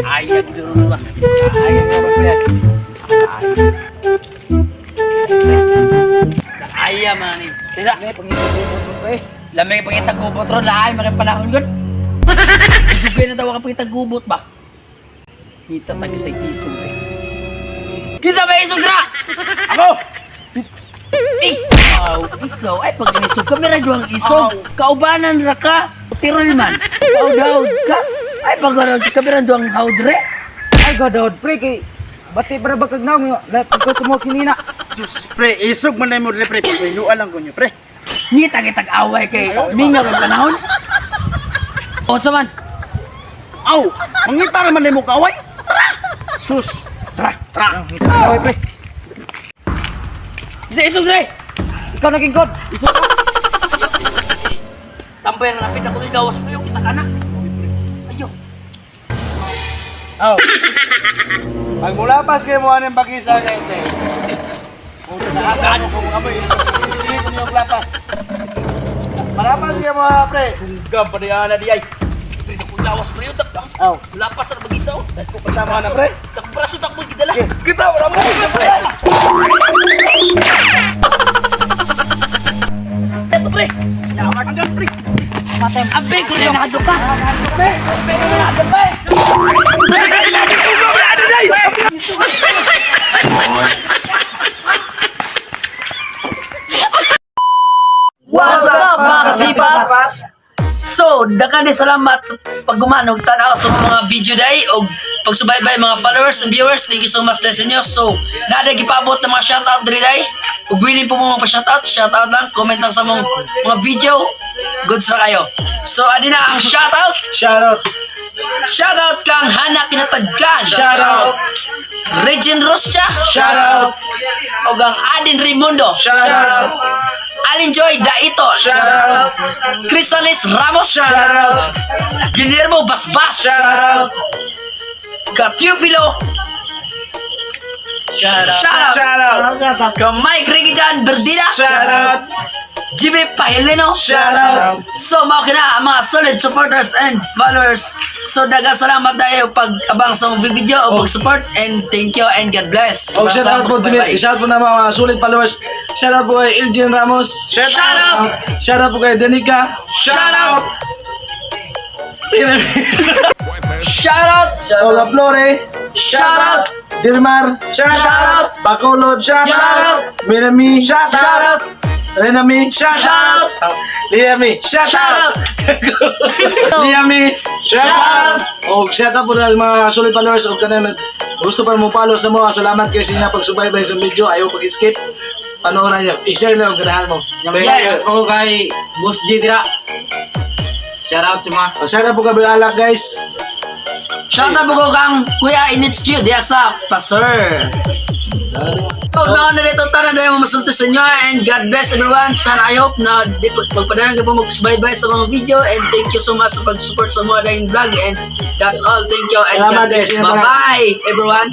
Ayag dulu lah. Ayag apa ya? Ayam ani. Sisa. Lamay pangita gubot ron laay maray panahon gud. Dugay na daw ka pangita gubot ba? Kita tag sa isog eh. Kisa ba isog ra? Ako. Ikaw ay pag inisog ka mera duang isog. Kaubanan ra ka. Tirol man. Kaudawd ka. Ay pag ka mera duang haudre. Ay gadawd pre kay bati para bakag naw nga pagko mo kinina. Sus, pre, isog man na mo dili pre, kasi inuan lang ko nyo, pre. Ngita kitag away kay mingaw ang panahon. O saman. Aw, mangita naman na mo kaway. Sus, Tra. Ay pre, Isa isog dre. ikaw naging god. Isog ka. Tampay na lapit ako kay gawas mo yung kita kana. Ayo. Oh. Pag mula pas kayo mo anong bagisa kayo, te. Kung naasan mo kung amoy, isip mo yung lapas. Malapas kayo mga pre. tunggam pa niya na di ay. Dito ko gawas mo yung tapang. Oh. Lapas na magisaw. Tama na pre. Tak braso tak mo gidala. Kita wala mo pre. Eto pre. Yaman agad pre. Matem. Abe ko rin nahado ka. Abe ko rin nahado pa. What's up mga kasipat? So, daghang salamat sa paggumanog tanaw sa mga video day o pagsubaybay mga followers and viewers. Thank you so much sa inyo. So, nada gipabot na mga shoutout diri day. Ug willing po mo pa-shoutout lang, comment lang sa mga video. Goods na kayo. So, adi na ang shoutout. Shoutout. Shoutout kang Hana Kinatagkan. Shoutout. Regine Roscha. Shoutout. O ang Adin Raimundo. Shoutout. Alinjoy Daito. Shoutout. Crisalis Ramos. Shoutout. Guillermo Basbas. Shoutout. Katiufilo. Shoutout. Shoutout. Ka Mike Rigijan Berdida. Shoutout. Jimmy Pahileno. Shoutout. So mga kina mga solid supporters and followers. So daghang salamat tayo pag abang sa mga video o pag-support and thank you and God bless. Oh, shoutout po din. Shoutout po na mga sulit followers. Shoutout po kay Elgin Ramos. Shoutout. Shoutout po kay Danica. Shoutout. Shoutout. Ola Flore. Shoutout. Dirmar. Shoutout. Bacolod. Shoutout. Minami. Shoutout. Renami. Shoutout. Liami. Shoutout. Liami. Shoutout. O shoutout po na mga solid followers. O kanan gusto pa mo follow sa mga salamat kayo sa inyo pagsubaybay sa video. Ayaw pag-skip. Panoorin nyo. I-share lang ang ganahan mo. Yes. O kay Boss G Dira. Shoutout sa mga. Shoutout po kay Bilalak guys. Shoutout po kang Kuya Initskyo diya sa Pasir. So, na dito tara dahil masunod sa inyo and God bless everyone. Sana I hope na magpadala ka po magsubaybay sa mga video and thank you so much sa pag-support sa mga daing vlog and that's all. Thank you and God Salamat, bless. Kuya. Bye-bye everyone.